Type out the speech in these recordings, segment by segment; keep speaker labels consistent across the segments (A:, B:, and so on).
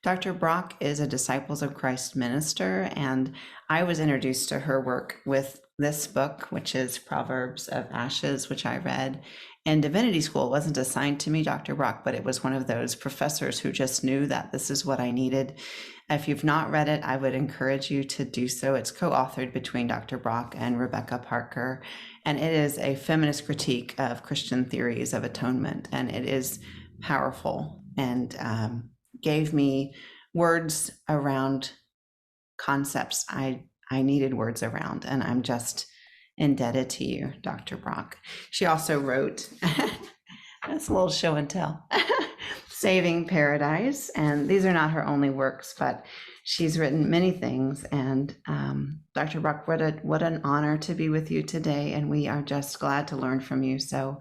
A: Dr. Brock is a Disciples of Christ minister, and I was introduced to her work with this book, which is Proverbs of Ashes, which I read in divinity school. It wasn't assigned to me, Dr. Brock, but it was one of those professors who just knew that this is what I needed. If you've not read it, I would encourage you to do so. It's co-authored between Dr. Brock and Rebecca Parker, and it is a feminist critique of Christian theories of atonement, and it is powerful and gave me words around concepts I needed words around, and I'm just indebted to you, Dr. Brock. She also wrote, that's a little show and tell, Saving Paradise, and these are not her only works, but she's written many things. And Dr. Brock, what an honor to be with you today, and we are just glad to learn from you. So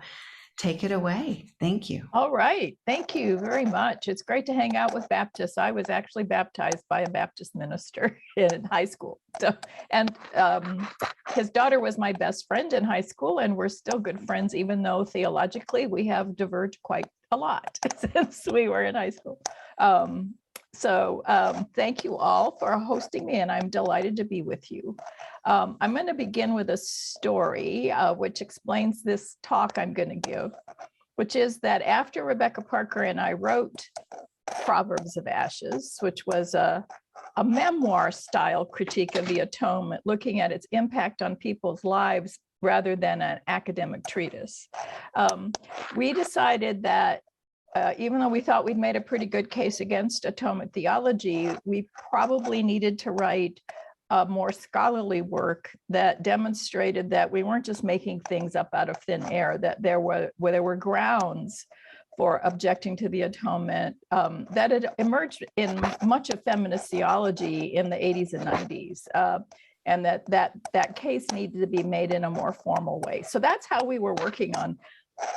A: take it away. Thank you.
B: All right. Thank you very much. It's great to hang out with Baptists. I was actually baptized by a Baptist minister in high school. So, and his daughter was my best friend in high school, and we're still good friends, even though theologically we have diverged quite a lot since we were in high school. Thank you all for hosting me, and I'm delighted to be with you. I'm going to begin with a story which explains this talk I'm going to give, which is that after Rebecca Parker and I wrote Proverbs of Ashes, which was a memoir-style critique of the atonement, looking at its impact on people's lives rather than an academic treatise, we decided that even though we thought we'd made a pretty good case against atonement theology, we probably needed to write more scholarly work that demonstrated that we weren't just making things up out of thin air, that there were grounds for objecting to the atonement that had emerged in much of feminist theology in the 80s and 90s. And that case needed to be made in a more formal way. So that's how we were working on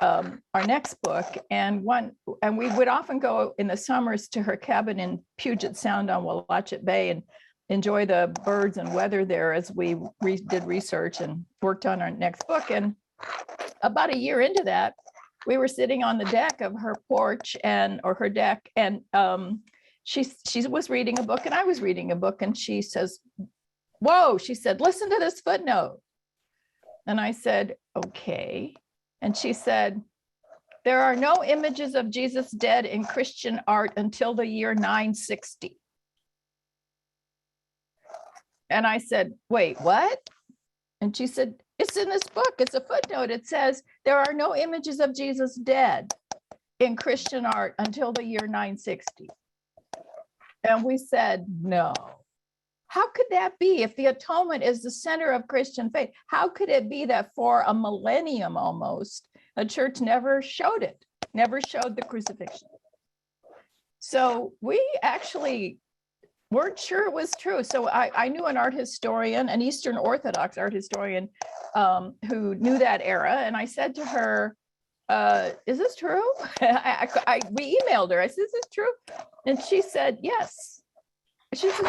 B: our next book. And we would often go in the summers to her cabin in Puget Sound on Willachet Bay and enjoy the birds and weather there as we did research and worked on our next book. And about a year into that, we were sitting on the deck of her porch or her deck, and she was reading a book and I was reading a book, and she says, "Whoa," she said, "listen to this footnote." And I said, "Okay." And she said, "There are no images of Jesus dead in Christian art until the year 960. And I said, "Wait, what?" And she said, "It's in this book. It's a footnote. It says there are no images of Jesus dead in Christian art until the year 960. And we said, "No. How could that be? If the atonement is the center of Christian faith, how could it be that for a millennium almost, a church never showed it, never showed the crucifixion?" So we actually weren't sure it was true. So I knew an art historian, an Eastern Orthodox art historian who knew that era. And I said to her, "Is this true?" We emailed her. I said, "Is this true?" And she said, "Yes." She said,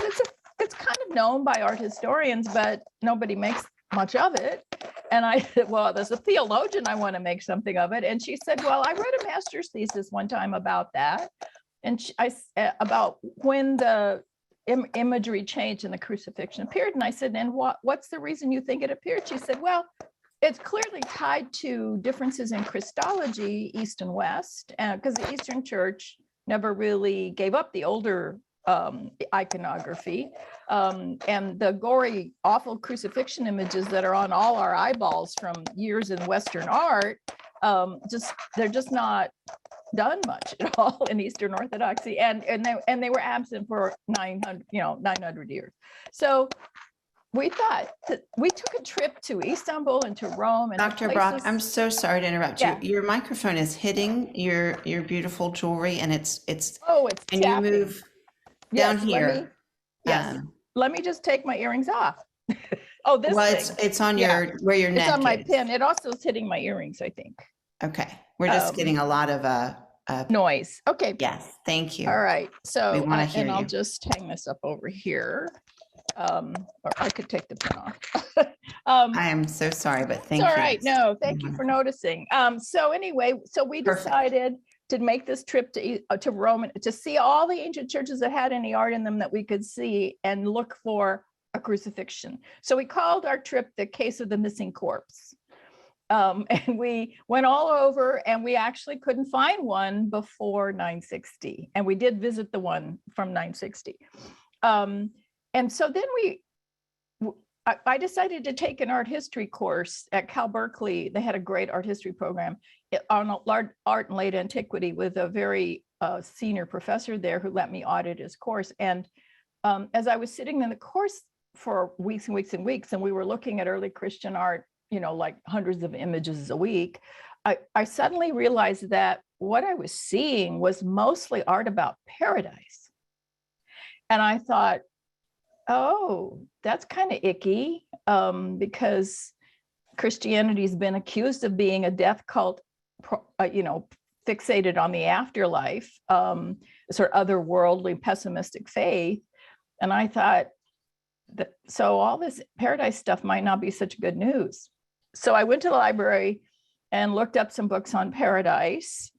B: it's kind of known by art historians, but nobody makes much of it. And I said, "Well, as a theologian, I want to make something of it." And she said, "Well, I wrote a master's thesis one time about that. And about when the imagery changed and the crucifixion appeared." And I said, "And what's the reason you think it appeared?" She said, "Well, it's clearly tied to differences in Christology, East and West, because the Eastern Church never really gave up the older iconography, and the gory, awful crucifixion images that are on all our eyeballs from years in Western art, they're just not done much at all in Eastern Orthodoxy, and they were absent for 900 years. So we thought that we took a trip to Istanbul and to Rome. And
A: Dr. Brock, I'm so sorry to interrupt you. Your microphone is hitting your beautiful jewelry, and it's and
B: tapping.
A: You move down here.
B: Let me just take my earrings off. Oh, this thing.
A: It's on where your neck is.
B: It's on my pin. It also is hitting my earrings, I think.
A: Okay. We're just getting a lot of
B: noise. Okay.
A: Yes. Thank you.
B: All right. So
A: we want to hear
B: and
A: you.
B: I'll just hang this up over here. Or I could take the pin off.
A: I am so sorry, but thank you.
B: All right. No, thank you for noticing. So anyway, so we decided to make this trip to Rome to see all the ancient churches that had any art in them that we could see and look for a crucifixion. So we called our trip the Case of the Missing Corpse. And we went all over, and we actually couldn't find one before 960. And we did visit the one from 960. And so then I decided to take an art history course at Cal Berkeley. They had a great art history program on art and late antiquity with a very senior professor there who let me audit his course. And as I was sitting in the course for weeks and weeks and weeks, and we were looking at early Christian art, like hundreds of images a week, I suddenly realized that what I was seeing was mostly art about paradise. And I thought, oh, that's kind of icky, because Christianity's been accused of being a death cult, fixated on the afterlife, sort of otherworldly, pessimistic faith. And I thought, so all this paradise stuff might not be such good news. So I went to the library and looked up some books on paradise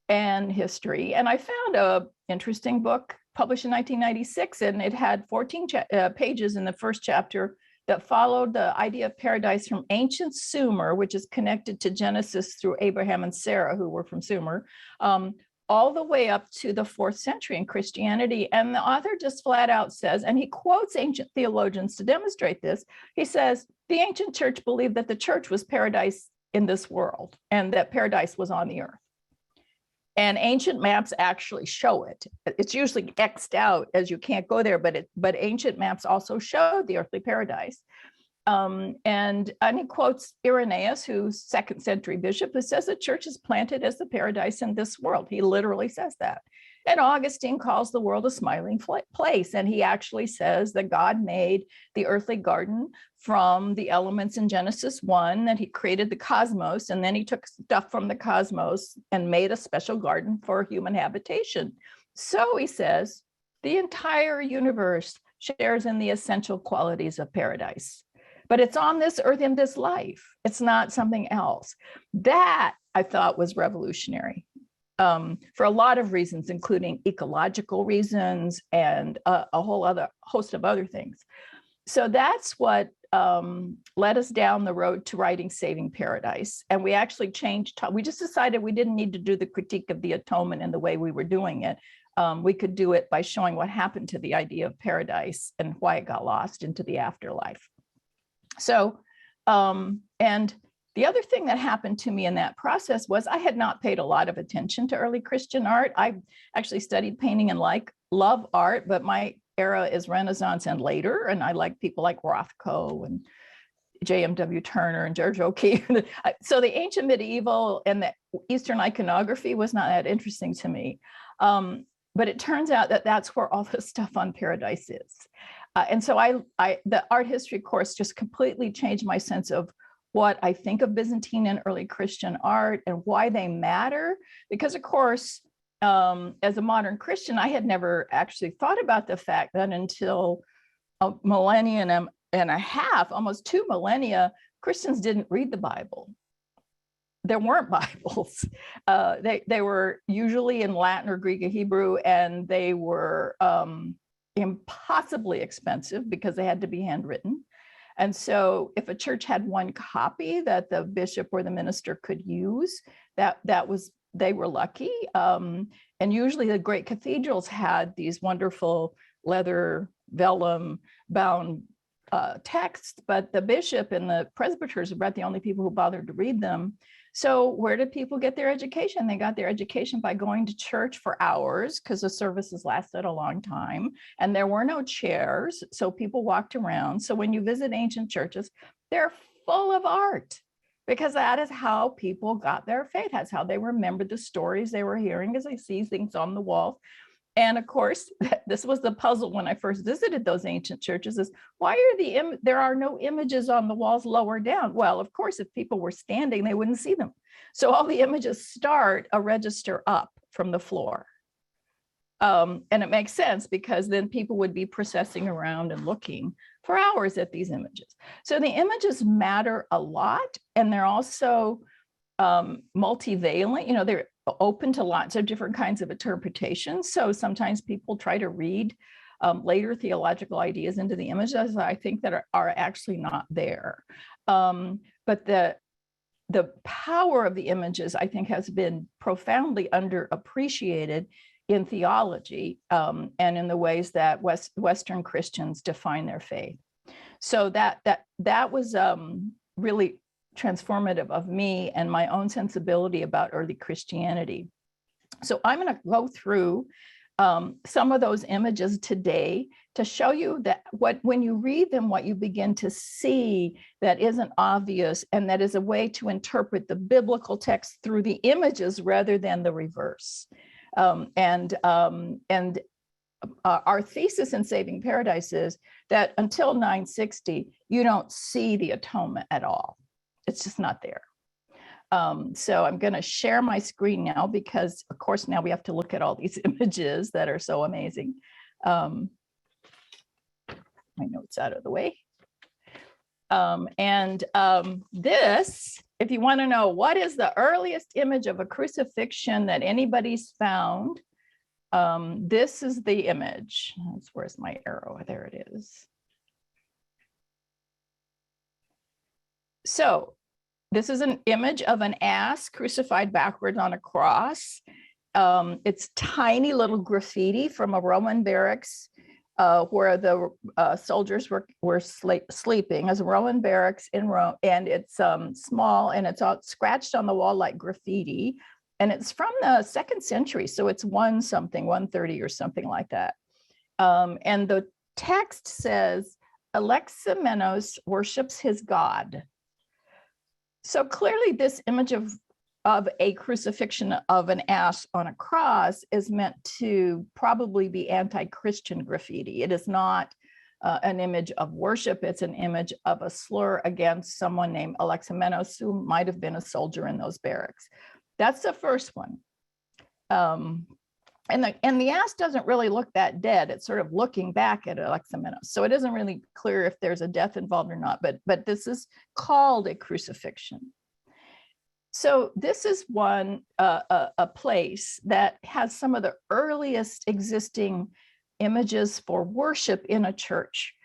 B: and history. And I found an interesting book published in 1996, and it had 14 pages in the first chapter that followed the idea of paradise from ancient Sumer, which is connected to Genesis through Abraham and Sarah, who were from Sumer, all the way up to the 4th century in Christianity. And the author just flat out says, and he quotes ancient theologians to demonstrate this, he says, the ancient church believed that the church was paradise in this world and that paradise was on the earth. And ancient maps actually show it. It's usually X'd out as you can't go there, but ancient maps also show the earthly paradise. And he quotes Irenaeus, who's 2nd century bishop, who says the church is planted as the paradise in this world. He literally says that. And Augustine calls the world a smiling place. And he actually says that God made the earthly garden from the elements in Genesis 1, that he created the cosmos, and then he took stuff from the cosmos and made a special garden for human habitation. So he says, the entire universe shares in the essential qualities of paradise. But it's on this earth in this life. It's not something else. That I thought was revolutionary for a lot of reasons, including ecological reasons and a whole other host of other things. So that's what led us down the road to writing Saving Paradise. And we actually changed, we just decided we didn't need to do the critique of the atonement in the way we were doing it. We could do it by showing what happened to the idea of paradise and why it got lost into the afterlife. So, and the other thing that happened to me in that process was I had not paid a lot of attention to early Christian art. I actually studied painting and love art, but my era is Renaissance and later. And I like people like Rothko and J.M.W. Turner and George O'Keeffe. So the ancient medieval and the Eastern iconography was not that interesting to me. But it turns out that that's where all this stuff on paradise is. And so the art history course just completely changed my sense of what I think of Byzantine and early Christian art and why they matter. Because of course, as a modern Christian, I had never actually thought about the fact that until a millennium and a half, almost 2 millennia, Christians didn't read the Bible. There weren't Bibles. They were usually in Latin or Greek or Hebrew, and they were impossibly expensive because they had to be handwritten. And so if a church had one copy that the bishop or the minister could use, they were lucky. And usually the great cathedrals had these wonderful leather vellum bound texts, but the bishop and the presbyters were about the only people who bothered to read them. So where did people get their education? They got their education by going to church for hours because the services lasted a long time and there were no chairs. So people walked around. So when you visit ancient churches, they're full of art because that is how people got their faith. That's how they remembered the stories they were hearing as they see things on the wall. And of course, this was the puzzle when I first visited those ancient churches is why are there are no images on the walls lower down? Well, of course, if people were standing, they wouldn't see them. So all the images start a register up from the floor. And it makes sense because then people would be processing around and looking for hours at these images. So the images matter a lot. And they're also multivalent, they're open to lots of different kinds of interpretations. So sometimes people try to read later theological ideas into the images, I think, that are actually not there. But the power of the images, I think, has been profoundly underappreciated in theology, and in the ways that Western Christians define their faith. So that was really transformative of me and my own sensibility about early Christianity. So I'm going to go through some of those images today to show you that when you read them, what you begin to see that isn't obvious, and that is a way to interpret the biblical text through the images rather than the reverse. Our thesis in Saving Paradise is that until 960, you don't see the atonement at all. It's just not there. So I'm going to share my screen now because, of course, now we have to look at all these images that are so amazing. My notes out of the way. This, if you want to know what is the earliest image of a crucifixion that anybody's found, this is the image. Where's my arrow? There it is. So this is an image of an ass crucified backwards on a cross. It's tiny little graffiti from a Roman barracks where the soldiers were sleeping, as a Roman barracks in Rome, and it's small and it's all scratched on the wall like graffiti, and it's from the 2nd century, so it's 130 or something like that. And the text says, Alexamenos worships his god. So clearly this image of a crucifixion of an ass on a cross is meant to probably be anti-Christian graffiti. It is not an image of worship. It's an image of a slur against someone named Alexamenos, who might have been a soldier in those barracks. That's the first one. And the ass doesn't really look that dead. It's sort of looking back at Alexamenos. So it isn't really clear if there's a death involved or not, but this is called a crucifixion. So this is a place that has some of the earliest existing images for worship in a church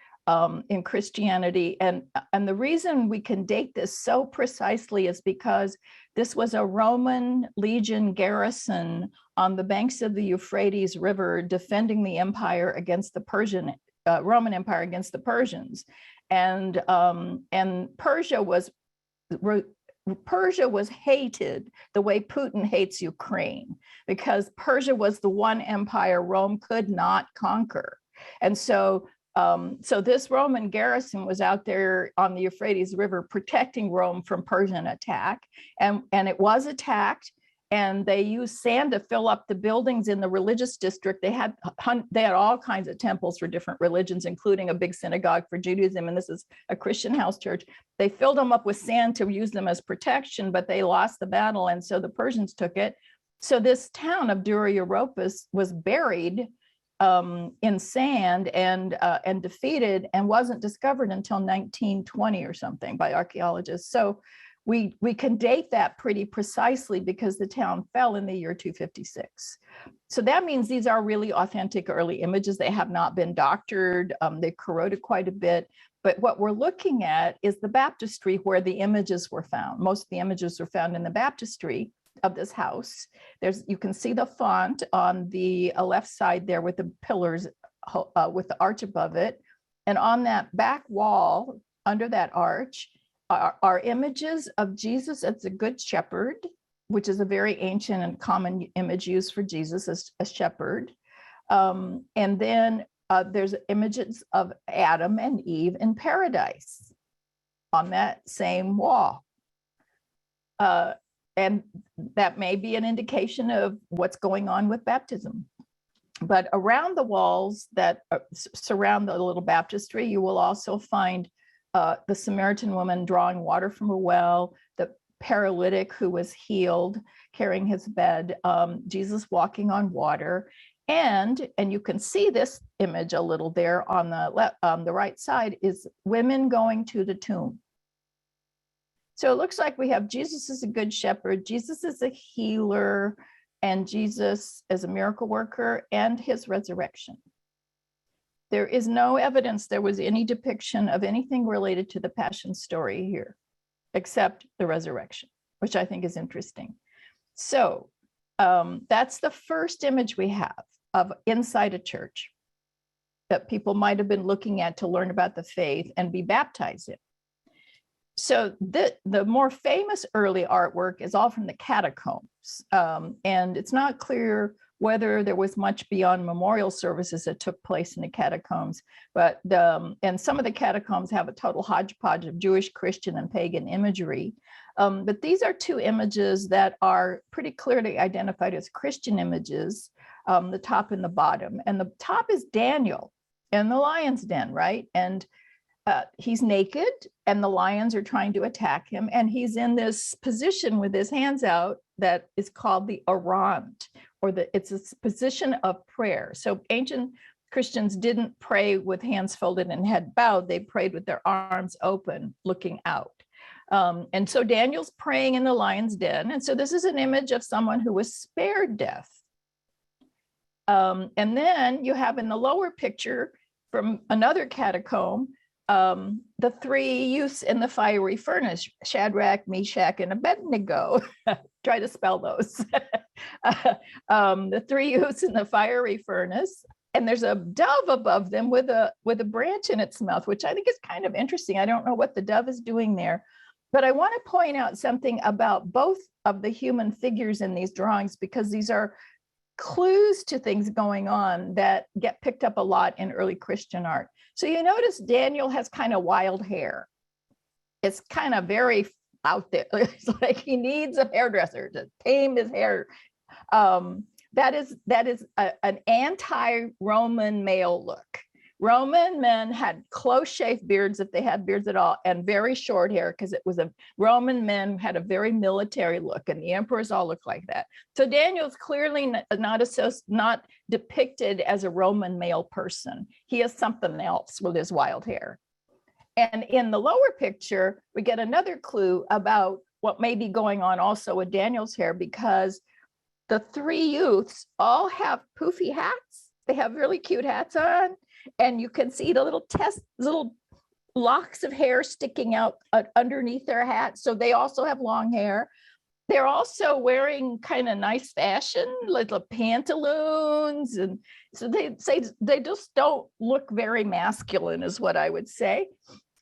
B: in Christianity. And the reason we can date this so precisely is because this was a Roman legion garrison on the banks of the Euphrates River defending the empire against the Roman Empire against the Persians. And Persia was hated the way Putin hates Ukraine, because Persia was the one empire Rome could not conquer. And so this Roman garrison was out there on the Euphrates River protecting Rome from Persian attack. And it was attacked, and they used sand to fill up the buildings in the religious district. They had all kinds of temples for different religions, including a big synagogue for Judaism. And this is a Christian house church. They filled them up with sand to use them as protection, but they lost the battle. And so the Persians took it. So this town of Dura Europos was buried in sand and defeated, and wasn't discovered until 1920 or something by archaeologists. So we can date that pretty precisely because the town fell in the year 256. So that means these are really authentic early images. They have not been doctored. They've corroded quite a bit. But what we're looking at is the baptistry where the images were found. Most of the images were found in the baptistry of this house. You can see the font on the left side there with the pillars with the arch above it. And on that back wall, under that arch, are images of Jesus as a good shepherd, which is a very ancient and common image used for Jesus as a shepherd. And then there's images of Adam and Eve in paradise on that same wall. And that may be an indication of what's going on with baptism. But around the walls that surround the little baptistry, you will also find the Samaritan woman drawing water from a well, the paralytic who was healed, carrying his bed, Jesus walking on water. And you can see this image a little there on the right side is women going to the tomb. So it looks like we have Jesus as a good shepherd, Jesus as a healer, and Jesus as a miracle worker, and his resurrection. There is no evidence there was any depiction of anything related to the Passion story here, except the resurrection, which I think is interesting. So that's the first image we have of inside a church that people might have been looking at to learn about the faith and be baptized in. So the more famous early artwork is all from the catacombs. And it's not clear whether there was much beyond memorial services that took place in the catacombs, but and some of the catacombs have a total hodgepodge of Jewish, Christian, and pagan imagery. But these are two images that are pretty clearly identified as Christian images, the top and the bottom. And the top is Daniel in the lion's den, right? And he's naked and the lions are trying to attack him. And he's in this position with his hands out that is called the arant, or it's a position of prayer. So ancient Christians didn't pray with hands folded and head bowed. They prayed with their arms open, looking out. And so Daniel's praying in the lion's den. And so this is an image of someone who was spared death. And then you have in the lower picture from another catacomb, the three youths in the fiery furnace, Shadrach, Meshach, and Abednego. Try to spell those. The three youths in the fiery furnace, and there's a dove above them with a branch in its mouth, which I think is kind of interesting. I don't know what the dove is doing there, but I want to point out something about both of the human figures in these drawings, because these are clues to things going on that get picked up a lot in early Christian art. So you notice Daniel has kind of wild hair. It's kind of very out there. It's like he needs a hairdresser to tame his hair. That is an anti-Roman male look. Roman men had close-shaved beards, if they had beards at all, and very short hair, because Roman men had a very military look, and the emperors all looked like that. So Daniel's clearly not depicted as a Roman male person. He is something else with his wild hair. And in the lower picture, we get another clue about what may be going on also with Daniel's hair, because the three youths all have poofy hats. They have really cute hats on. And you can see the little locks of hair sticking out underneath their hats. So they also have long hair. They're also wearing kind of nice fashion, like the pantaloons. And so they just don't look very masculine, is what I would say.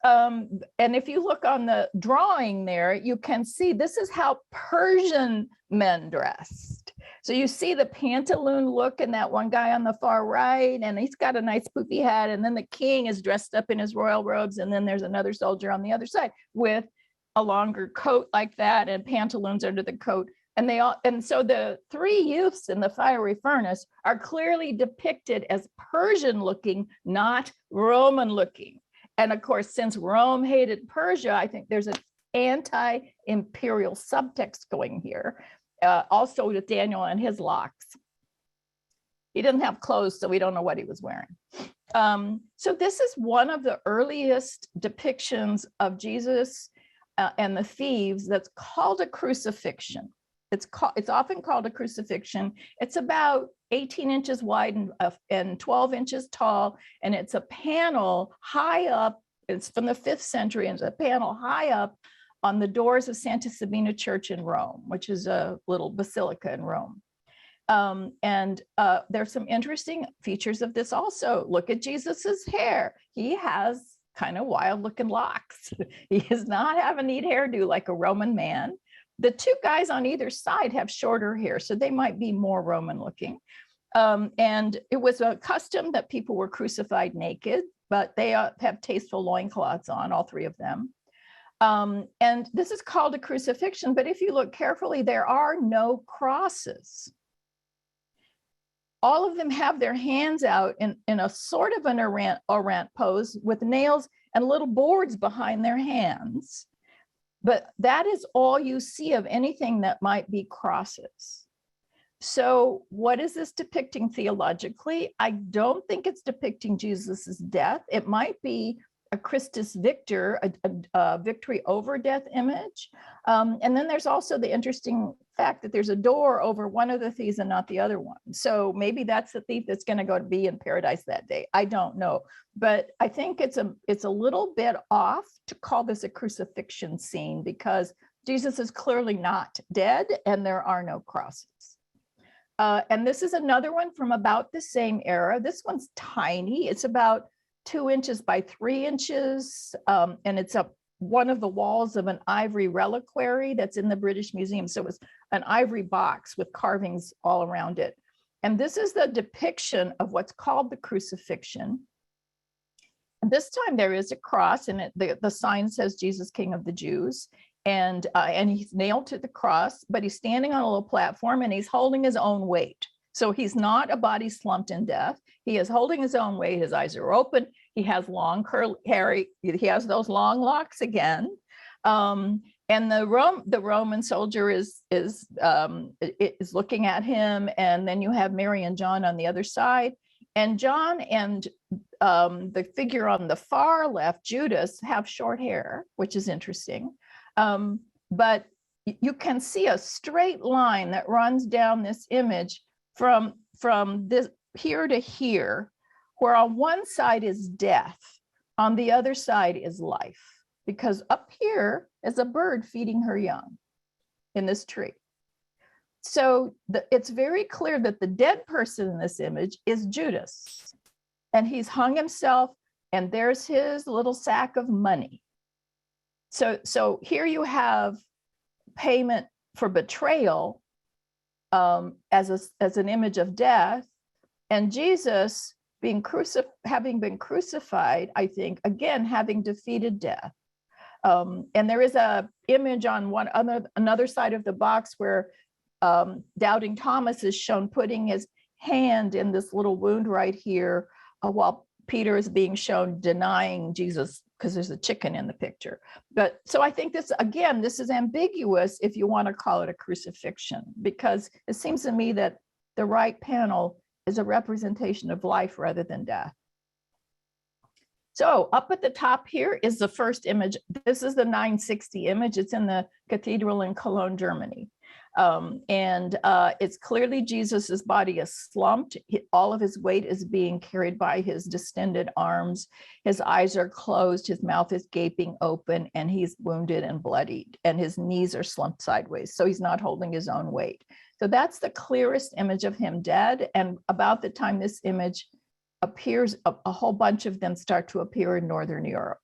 B: And if you look on the drawing there, you can see this is how Persian men dressed. So you see the pantaloon look in that one guy on the far right, and he's got a nice poofy hat, and then the king is dressed up in his royal robes, and then there's another soldier on the other side with a longer coat like that and pantaloons under the coat. And so the three youths in the fiery furnace are clearly depicted as Persian looking, not Roman looking. And of course, since Rome hated Persia, I think there's an anti-imperial subtext going here. Also with Daniel and his locks. He didn't have clothes, so we don't know what he was wearing. So this is one of the earliest depictions of Jesus and the thieves that's called a crucifixion. It's often called a crucifixion. It's about 18 inches wide and 12 inches tall, and it's a panel high up. It's from the 5th century, and it's a panel high up on the doors of Santa Sabina Church in Rome, which is a little basilica in Rome. There's some interesting features of this also. Look at Jesus's hair. He has kind of wild looking locks. He does not have a neat hairdo like a Roman man. The two guys on either side have shorter hair, so they might be more Roman looking. And it was a custom that people were crucified naked, but they have tasteful loincloths on, all three of them. And this is called a crucifixion, but if you look carefully, there are no crosses. All of them have their hands out in a sort of an orant pose with nails and little boards behind their hands. But that is all you see of anything that might be crosses. So what is this depicting theologically? I don't think it's depicting Jesus's death. It might be a Christus Victor, a victory over death image. And then there's also the interesting fact that there's a door over one of the thieves and not the other one. So maybe that's the thief that's going to go to be in paradise that day. I don't know. But I think it's a little bit off to call this a crucifixion scene, because Jesus is clearly not dead and there are no crosses. And this is another one from about the same era. This one's tiny. It's about 2 inches by 3 inches. And it's up one of the walls of an ivory reliquary that's in the British Museum. So it was an ivory box with carvings all around it. And this is the depiction of what's called the crucifixion. And this time there is a cross, and the sign says Jesus, King of the Jews. And he's nailed to the cross, but he's standing on a little platform and he's holding his own weight. So he's not a body slumped in death. He is holding his own weight. His eyes are open. He has long curly hair. He has those long locks again. And the Roman soldier is looking at him. And then you have Mary and John on the other side. And John and the figure on the far left, Judas, have short hair, which is interesting. But you can see a straight line that runs down this image from this here to here, where on one side is death, on the other side is life, because up here is a bird feeding her young in this tree. So it's very clear that the dead person in this image is Judas, and he's hung himself, and there's his little sack of money. So here you have payment for betrayal as an image of death, and Jesus having been crucified, I think, again, having defeated death. And there is a image on another side of the box where Doubting Thomas is shown putting his hand in this little wound right here, while Peter is being shown denying Jesus, because there's a chicken in the picture. But so I think this is ambiguous if you want to call it a crucifixion, because it seems to me that the right panel is a representation of life rather than death. So up at the top here is the first image. This is the 960 image. It's in the cathedral in Cologne, Germany. It's clearly Jesus's body is slumped. All of his weight is being carried by his distended arms. His eyes are closed. His mouth is gaping open, and he's wounded and bloodied, and his knees are slumped sideways. So he's not holding his own weight. So that's the clearest image of him dead. And about the time this image appears, a whole bunch of them start to appear in Northern Europe.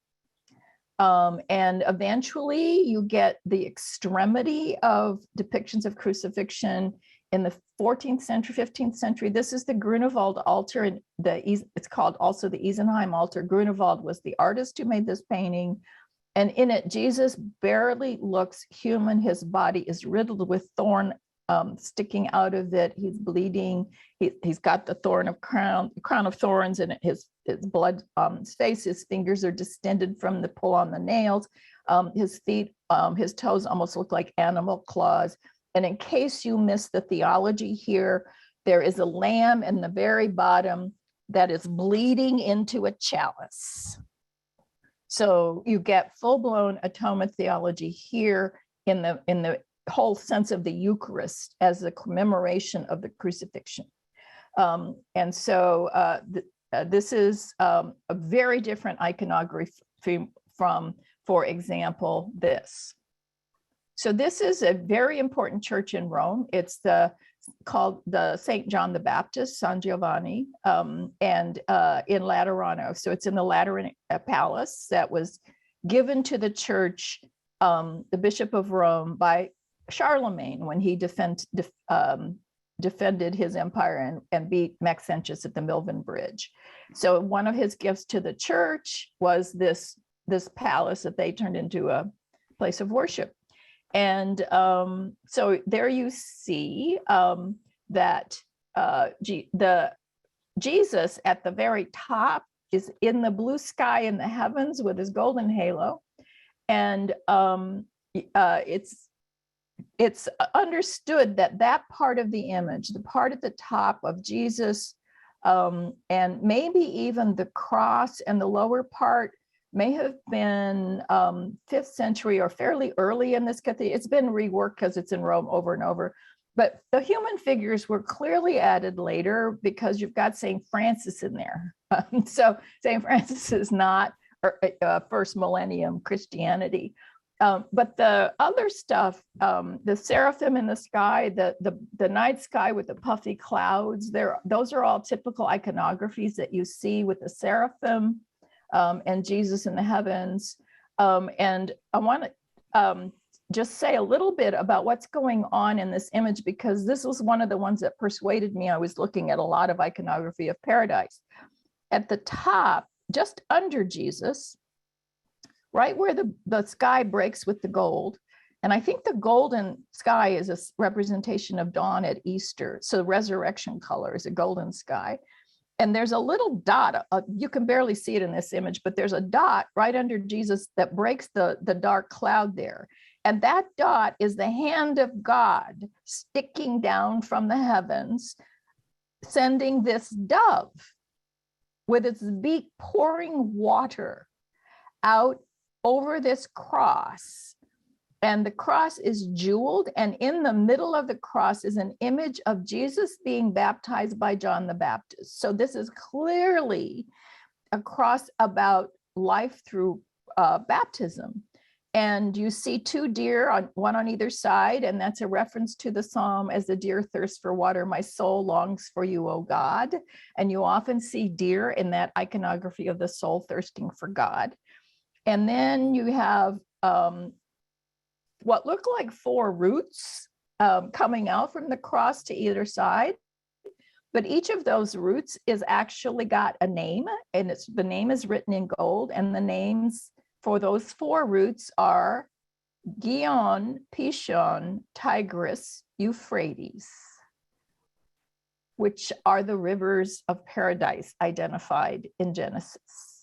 B: And eventually you get the extremity of depictions of crucifixion in the 14th century, 15th century. This is the Grunewald altar, and it's called also the Isenheim altar. Grunewald was the artist who made this painting. And in it, Jesus barely looks human. His body is riddled with thorn sticking out of it. He's bleeding. He's got the crown of thorns in his blood, his face. His fingers are distended from the pull on the nails. His feet, his toes almost look like animal claws. And in case you missed the theology here, there is a lamb in the very bottom that is bleeding into a chalice. So you get full-blown atonement theology here in the whole sense of the Eucharist as the commemoration of the crucifixion. And so this is a very different iconography from, for example, this. So this is a very important church in Rome. It's called the St. John the Baptist, San Giovanni, and in Laterano. So it's in the Lateran Palace that was given to the church, the Bishop of Rome, by Charlemagne when he defended his empire and beat Maxentius at the Milvian Bridge. So one of his gifts to the church was this palace that they turned into a place of worship. And so there you see that the Jesus at the very top is in the blue sky in the heavens with his golden halo. And it's understood that part of the image, the part at the top of Jesus, and maybe even the cross and the lower part may have been 5th century or fairly early in this cathedral. It's been reworked because it's in Rome over and over. But the human figures were clearly added later because you've got St. Francis in there. So St. Francis is not first millennium Christianity. But the other stuff, the seraphim in the sky, the night sky with the puffy clouds, those are all typical iconographies that you see with the seraphim and Jesus in the heavens. And I want to just say a little bit about what's going on in this image, because this was one of the ones that persuaded me. I was looking at a lot of iconography of paradise. At the top, just under Jesus, right where the sky breaks with the gold, and I think the golden sky is a representation of dawn at Easter. So resurrection color is a golden sky. And there's a little dot, you can barely see it in this image, but there's a dot right under Jesus that breaks the dark cloud there. And that dot is the hand of God sticking down from the heavens, sending this dove with its beak pouring water out over this cross. And the cross is jeweled, and in the middle of the cross is an image of Jesus being baptized by John the Baptist. So this is clearly a cross about life through baptism. And you see 2 deer, one on either side, and that's a reference to the psalm, "As the deer thirsts for water, my soul longs for you, O God." And you often see deer in that iconography of the soul thirsting for God. And then you have what look like 4 roots coming out from the cross to either side. But each of those roots is actually got a name, and the name is written in gold. And the names for those 4 roots are Gihon, Pishon, Tigris, Euphrates, which are the rivers of paradise identified in Genesis.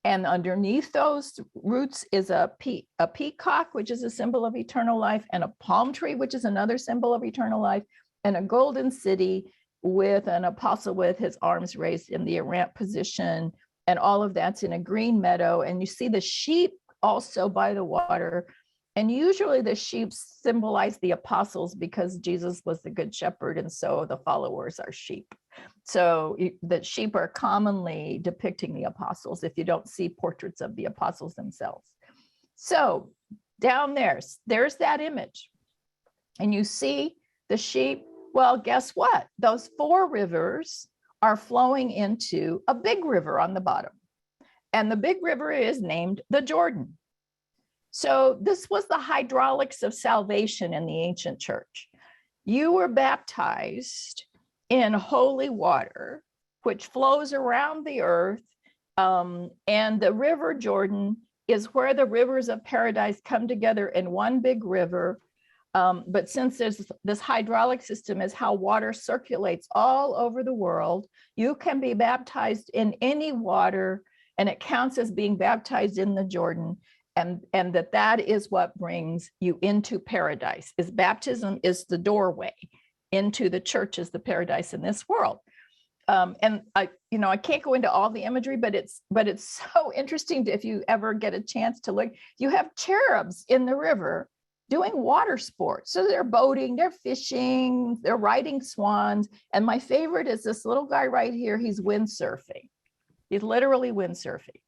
B: And underneath those roots is a peacock, which is a symbol of eternal life, and a palm tree, which is another symbol of eternal life, and a golden city with an apostle with his arms raised in the errant position. And all of that's in a green meadow. And you see the sheep also by the water. And usually the sheep symbolize the apostles because Jesus was the good shepherd, and so the followers are sheep. So the sheep are commonly depicting the apostles if you don't see portraits of the apostles themselves. So down there's that image. And you see the sheep. Well, guess what? Those 4 rivers are flowing into a big river on the bottom. And the big river is named the Jordan. So this was the hydraulics of salvation in the ancient church. You were baptized in holy water, which flows around the earth. And the river Jordan is where the rivers of paradise come together in one big river. But since there's this hydraulic system is how water circulates all over the world, you can be baptized in any water, and it counts as being baptized in the Jordan. And that is what brings you into paradise. Is baptism is the doorway into the church, is the paradise in this world. And I can't go into all the imagery, but it's so interesting if you ever get a chance to look. You have cherubs in the river doing water sports. So they're boating, they're fishing, they're riding swans. And my favorite is this little guy right here. He's windsurfing. He's literally windsurfing.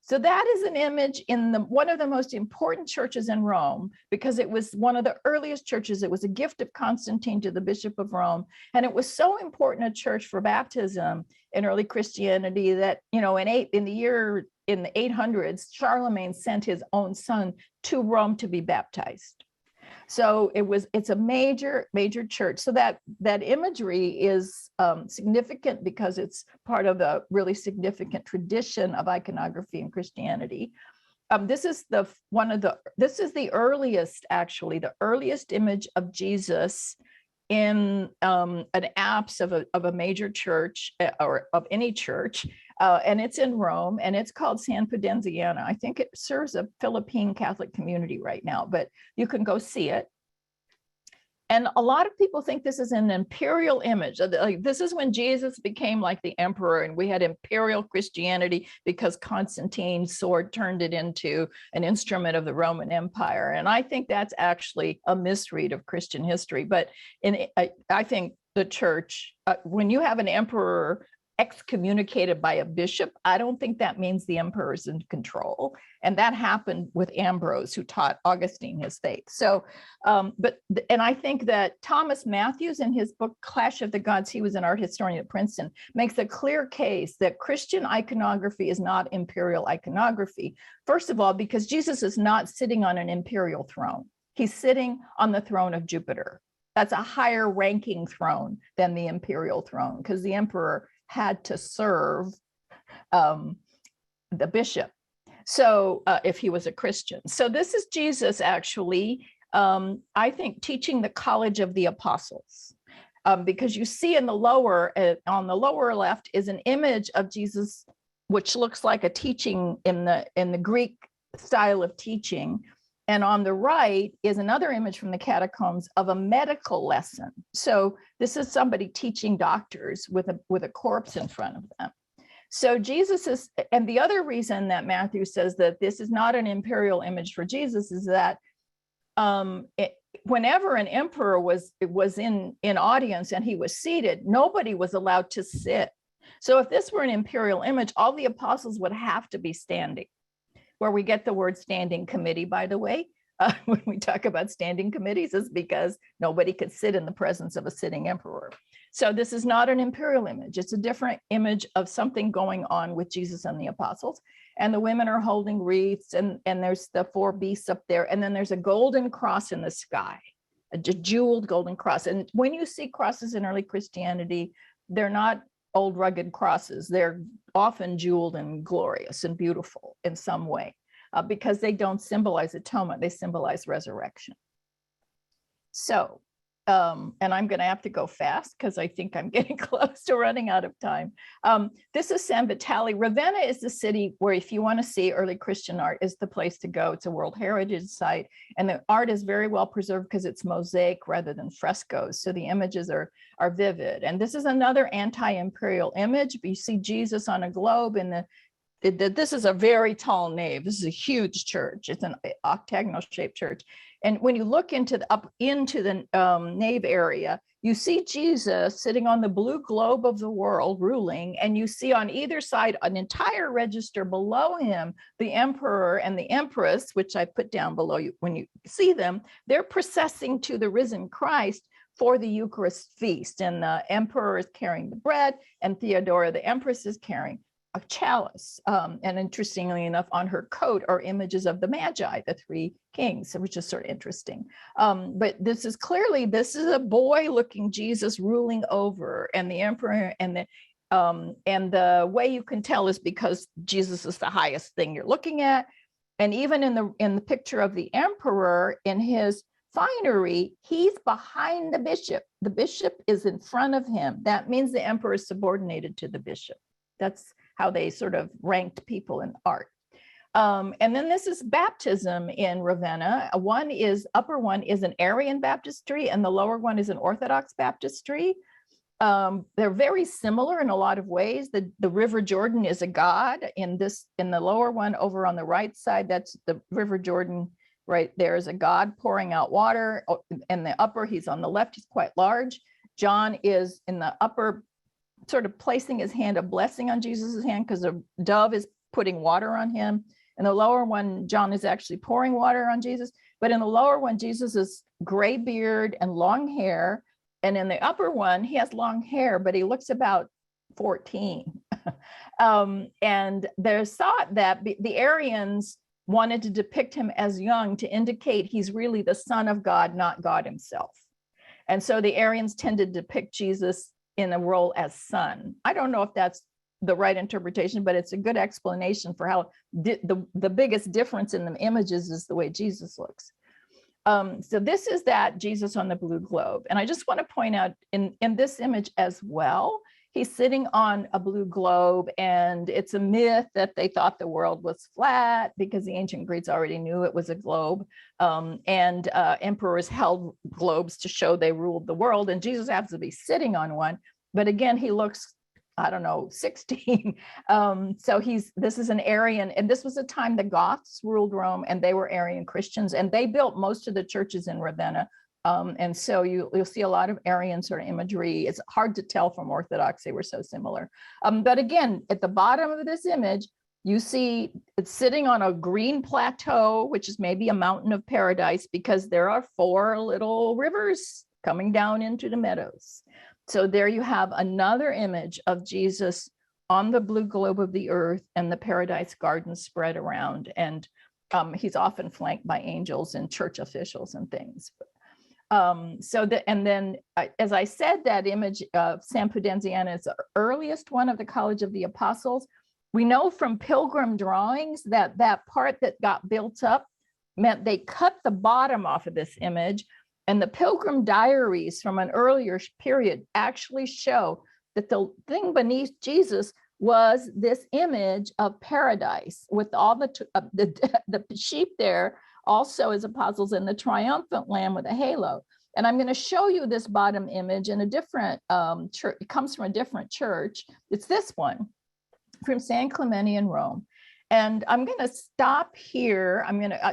B: So that is an image in one of the most important churches in Rome, because it was one of the earliest churches. It was a gift of Constantine to the Bishop of Rome. And it was so important a church for baptism in early Christianity that, in the 800s, Charlemagne sent his own son to Rome to be baptized. So it's a major, major church. So that imagery is significant because it's part of a really significant tradition of iconography in Christianity. This is the earliest image of Jesus in an apse of a major church or of any church. And it's in Rome, and it's called San Pudenziana. I think it serves a Philippine Catholic community right now, but you can go see it. And a lot of people think this is an imperial image. Like, this is when Jesus became like the emperor, and we had imperial Christianity because Constantine's sword turned it into an instrument of the Roman Empire. And I think that's actually a misread of Christian history. But I think the church, when you have an emperor excommunicated by a bishop, I don't think that means the emperor is in control. And that happened with Ambrose, who taught Augustine his faith. So, and I think that Thomas Matthews, in his book, Clash of the Gods, he was an art historian at Princeton, makes a clear case that Christian iconography is not imperial iconography. First of all, because Jesus is not sitting on an imperial throne. He's sitting on the throne of Jupiter. That's a higher ranking throne than the imperial throne, because the emperor had to serve the bishop. So if he was a Christian. So this is Jesus actually, I think, teaching the College of the Apostles. Because you see in the lower, on the lower left is an image of Jesus, which looks like a teaching in the Greek style of teaching. And on the right is another image from the catacombs of a medical lesson. So this is somebody teaching doctors with a corpse in front of them. So Jesus is, and the other reason that Matthew says that this is not an imperial image for Jesus is that whenever an emperor was in audience and he was seated, nobody was allowed to sit. So if this were an imperial image, all the apostles would have to be standing. Where we get the word standing committee, by the way, when we talk about standing committees, is because nobody could sit in the presence of a sitting emperor. So this is not an imperial image. It's a different image of something going on with Jesus and the apostles. And the women are holding wreaths, and there's the 4 beasts up there. And then there's a golden cross in the sky, a jeweled golden cross. And when you see crosses in early Christianity, they're not old rugged crosses. They're often jeweled and glorious and beautiful in some way, because they don't symbolize atonement, they symbolize resurrection. So, and I'm going to have to go fast because I think I'm getting close to running out of time. This is San Vitale. Ravenna is the city where, if you want to see early Christian art, is the place to go. It's a World Heritage Site, and the art is very well preserved because it's mosaic rather than frescoes. So the images are vivid. And this is another anti-imperial image. You see Jesus on a globe in this is a very tall nave. This is a huge church. It's an octagonal shaped church. And when you look up into the nave area, you see Jesus sitting on the blue globe of the world ruling, and you see on either side an entire register below him, the emperor and the empress, which I put down below you when you see them. They're processing to the risen Christ for the Eucharist feast. And the emperor is carrying the bread, and Theodora, the empress, is carrying a chalice. And interestingly enough, on her coat are images of the Magi, the 3 kings, which is sort of interesting. But this is a boy looking Jesus ruling over, and the emperor, and the way you can tell is because Jesus is the highest thing you're looking at. And even in the picture of the emperor, in his finery, he's behind the bishop. The bishop is in front of him. That means the emperor is subordinated to the bishop. That's how they sort of ranked people in art. And then this is baptism in Ravenna. Upper one is an Arian baptistry, and the lower one is an Orthodox baptistry. They're very similar in a lot of ways. The River Jordan is a god. In the lower one over on the right side, that's the River Jordan. Right there is a god pouring out water. And the upper, he's on the left, he's quite large. John is in the upper, sort of placing his hand, a blessing on Jesus's hand, because a dove is putting water on him. In the lower one, John is actually pouring water on Jesus. But in the lower one, Jesus is gray beard and long hair. And in the upper one, he has long hair, but he looks about 14. And there's thought that the Arians wanted to depict him as young to indicate he's really the Son of God, not God himself. And so the Arians tended to depict Jesus in a role as son. I don't know if that's the right interpretation, but it's a good explanation for how the biggest difference in the images is the way Jesus looks. So this is that Jesus on the blue globe. And I just want to point out in this image as well, he's sitting on a blue globe, and it's a myth that they thought the world was flat because the ancient Greeks already knew it was a globe. And emperors held globes to show they ruled the world, and Jesus happens to be sitting on one. But again, he looks, I don't know, 16. So this is an Arian, and this was a time the Goths ruled Rome, and they were Arian Christians, and they built most of the churches in Ravenna. And so you'll see a lot of Arian sort of imagery. It's hard to tell from Orthodox, they were so similar. But again, at the bottom of this image, you see it's sitting on a green plateau, which is maybe a mountain of paradise, because there are 4 little rivers coming down into the meadows. So there you have another image of Jesus on the blue globe of the earth and the paradise gardens spread around. And he's often flanked by angels and church officials and things. As I said, that image of San Pudenziana is the earliest one of the College of the Apostles. We know from pilgrim drawings that that part that got built up meant they cut the bottom off of this image. And the pilgrim diaries from an earlier period actually show that the thing beneath Jesus was this image of paradise with all the sheep there, also as apostles, in the triumphant lamb with a halo. And I'm going to show you this bottom image in a different church. It comes from a different church. It's this one from San Clemente in Rome. And I'm going to stop here.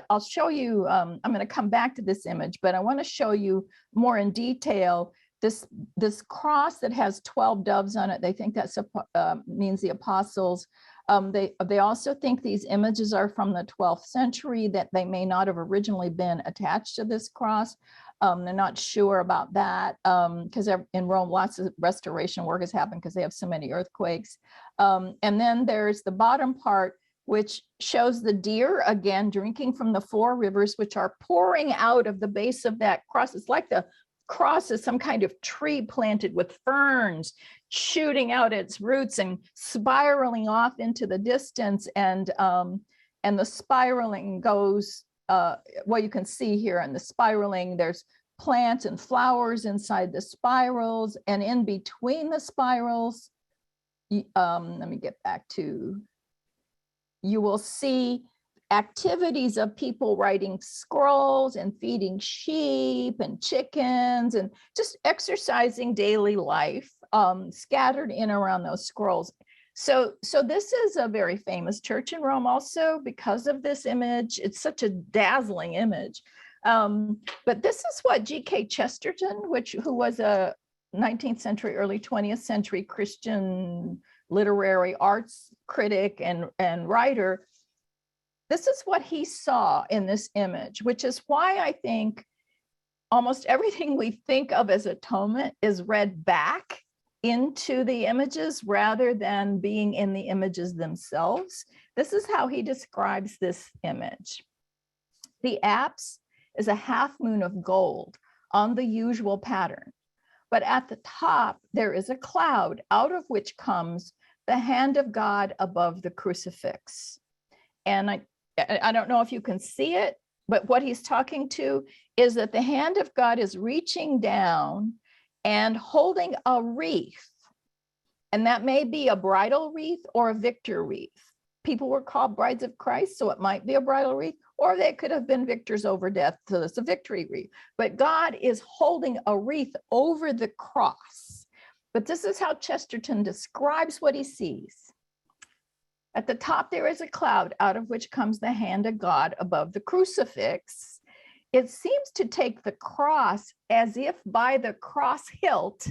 B: I'll show you, I'm going to come back to this image, but I want to show you more in detail this cross that has 12 doves on it. They think that means the apostles. They also think these images are from the 12th century, that they may not have originally been attached to this cross. They're not sure about that because in Rome, lots of restoration work has happened because they have so many earthquakes. And then there's the bottom part, which shows the deer again drinking from the 4 rivers, which are pouring out of the base of that cross. It's like the cross is some kind of tree planted with ferns shooting out its roots and spiraling off into the distance. And the spiraling goes, well, you can see here in the spiraling, there's plants and flowers inside the spirals, and in between the spirals, let me get back to, you will see activities of people writing scrolls and feeding sheep and chickens and just exercising daily life scattered in around those scrolls. So this is a very famous church in Rome also because of this image. It's such a dazzling image. But this is what G.K. Chesterton, who was a 19th century, early 20th century Christian literary arts critic and writer, this is what he saw in this image, which is why I think almost everything we think of as atonement is read back into the images rather than being in the images themselves. This is how he describes this image. The apse is a half moon of gold on the usual pattern, but at the top there is a cloud out of which comes the hand of God above the crucifix. And I don't know if you can see it, but what he's talking to is that the hand of God is reaching down and holding a wreath. And that may be a bridal wreath or a victor wreath. People were called brides of Christ, so it might be a bridal wreath, or they could have been victors over death, so it's a victory wreath. But God is holding a wreath over the cross. But this is how Chesterton describes what he sees. At the top, there is a cloud out of which comes the hand of God above the crucifix. It seems to take the cross as if by the cross hilt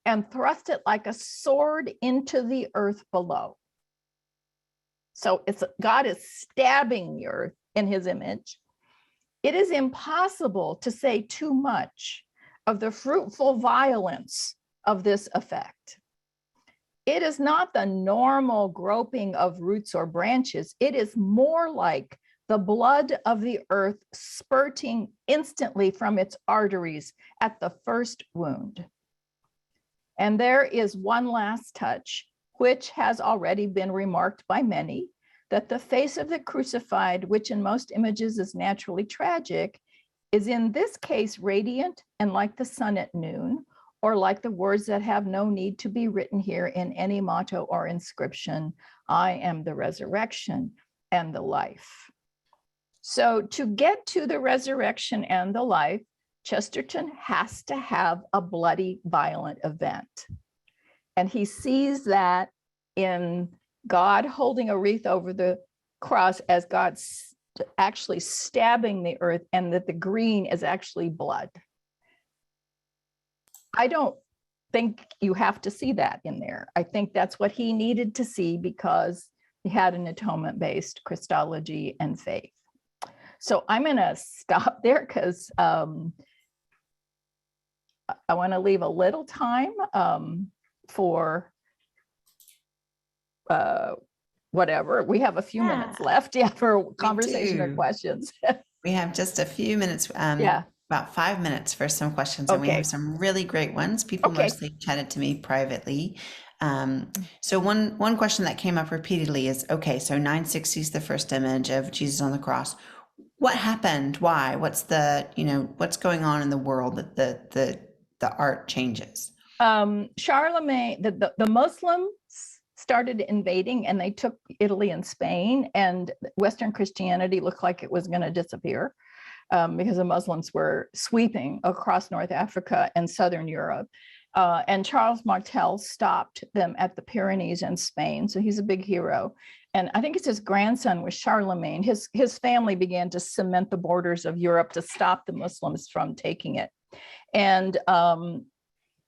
B: and thrust it like a sword into the earth below. So God is stabbing the earth in his image. It is impossible to say too much of the fruitful violence of this effect. It is not the normal groping of roots or branches. It is more like the blood of the earth spurting instantly from its arteries at the first wound. And there is one last touch, which has already been remarked by many, that the face of the crucified, which in most images is naturally tragic, is in this case radiant and like the sun at noon, or like the words that have no need to be written here in any motto or inscription, I am the resurrection and the life. So to get to the resurrection and the life, Chesterton has to have a bloody, violent event. And he sees that in God holding a wreath over the cross as God actually stabbing the earth, and that the green is actually blood. I don't think you have to see that in there. I think that's what he needed to see because he had an atonement-based Christology and faith. So I'm going to stop there because I want to leave a little time for whatever. We have a few minutes left, for conversation or questions.
A: We have just a few minutes, about 5 minutes for some questions, and we have some really great ones. People mostly chatted to me privately. So one question that came up repeatedly is, okay, so 960 is the first image of Jesus on the cross. What happened? Why? What's the, what's going on in the world that the art changes?
B: Charlemagne, the Muslims started invading, and they took Italy and Spain, and Western Christianity looked like it was going to disappear because the Muslims were sweeping across North Africa and Southern Europe. And Charles Martel stopped them at the Pyrenees in Spain. So he's a big hero. And I think it's his grandson was Charlemagne. His family began to cement the borders of Europe to stop the Muslims from taking it. And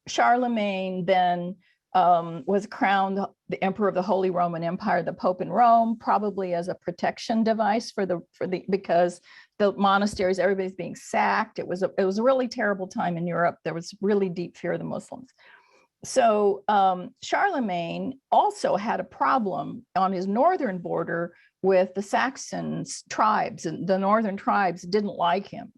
B: Charlemagne then was crowned the emperor of the Holy Roman Empire, the Pope in Rome, probably as a protection device because the monasteries, everybody's being sacked. It was a really terrible time in Europe. There was really deep fear of the Muslims. So Charlemagne also had a problem on his northern border with the Saxons tribes, and the northern tribes didn't like him.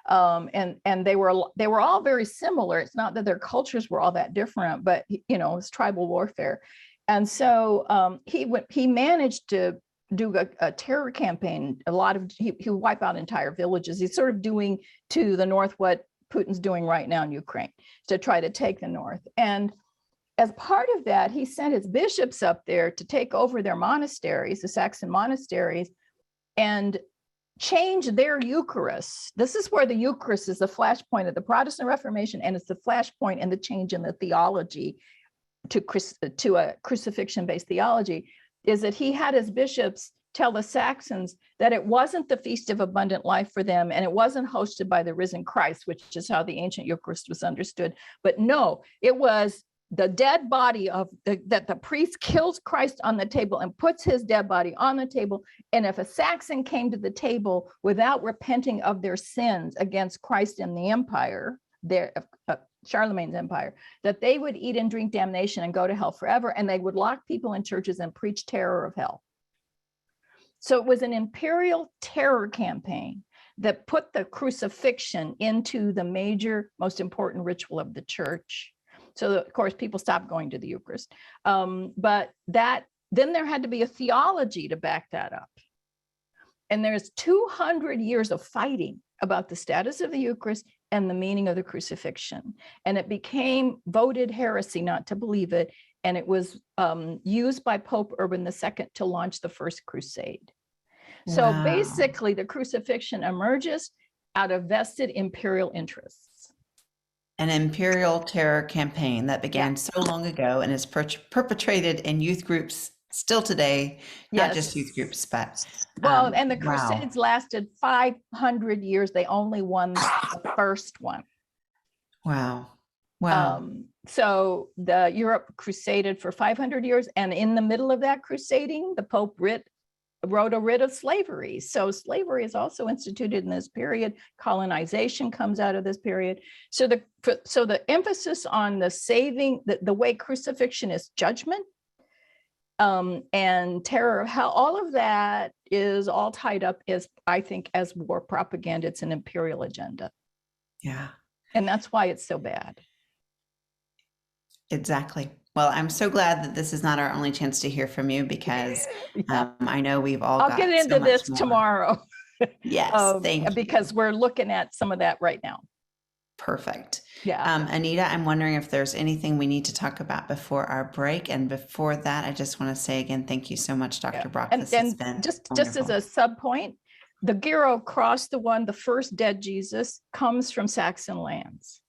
B: And they were all very similar. It's not that their cultures were all that different, but it's tribal warfare. And so he managed to do a terror campaign. He would wipe out entire villages. He's sort of doing to the north what Putin's doing right now in Ukraine to try to take the north. And as part of that, he sent his bishops up there to take over their monasteries, the Saxon monasteries, and change their Eucharist. This is where the Eucharist is the flashpoint of the Protestant Reformation, and it's the flashpoint in the change in the theology to a crucifixion-based theology, is that he had his bishops tell the Saxons that it wasn't the Feast of Abundant Life for them, and it wasn't hosted by the risen Christ, which is how the ancient Eucharist was understood. But no, it was the dead body that the priest kills Christ on the table and puts his dead body on the table. And if a Saxon came to the table without repenting of their sins against Christ and the empire, Charlemagne's empire, that they would eat and drink damnation and go to hell forever. And they would lock people in churches and preach terror of hell. So it was an imperial terror campaign that put the crucifixion into the major, most important ritual of the church. So of course, people stopped going to the Eucharist. But then there had to be a theology to back that up. And there's 200 years of fighting about the status of the Eucharist and the meaning of the crucifixion. And it became voted heresy not to believe it. And it was used by Pope Urban II to launch the First Crusade. So basically, the crucifixion emerges out of vested imperial interests.
A: An imperial terror campaign that began so long ago and is perpetrated in youth groups still today, not just youth groups, but
B: and the Crusades lasted 500 years. They only won the first one.
A: Wow.
B: So the Europe crusaded for 500 years, and in the middle of that crusading, the Pope wrote a writ of slavery. So slavery is also instituted in this period. Colonization comes out of this period. So the emphasis on the saving, the way crucifixion is judgment, and terror of hell, all of that is all tied up I think, as war propaganda. It's an imperial agenda.
A: Yeah.
B: And that's why it's so bad.
A: Exactly. Well, I'm so glad that this is not our only chance to hear from you, because I know we've all
B: I'll get into this tomorrow.
A: Yes, thank you.
B: Because we're looking at some of that right now.
A: perfect.
B: Yeah.
A: Anita, I'm wondering if there's anything we need to talk about before our break. And before that, I just want to say again, thank you so much, Dr. Brock.
B: And
A: This
B: then
A: has been
B: just as
A: wonderful.
B: a sub point, the Giro cross, the first dead Jesus, comes from Saxon lands.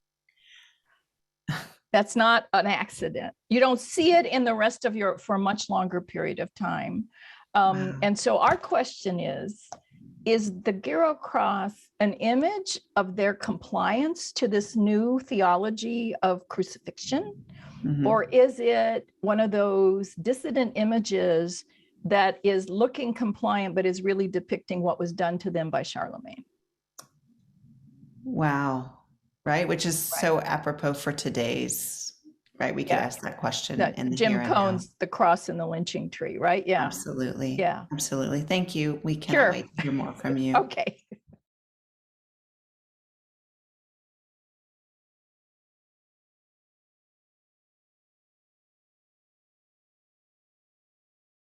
B: That's not an accident. You don't see it in the rest of Europe for a much longer period of time.
A: Wow.
B: And so our question is the Giro cross an image of their compliance to this new theology of crucifixion?
A: Mhm.
B: Or is it one of those dissident images that is looking compliant, but is really depicting what was done to them by Charlemagne?
A: Wow. Right. Which is so apropos for today's, right? We could
B: Yeah.
A: ask that question
B: That
A: in the
B: Jim
A: here and now.
B: Cohn's The Cross and the Lynching Tree, right? Yeah.
A: Absolutely.
B: Yeah.
A: Absolutely. Thank you. We cannot
B: Sure.
A: wait to hear more from you.
B: Okay.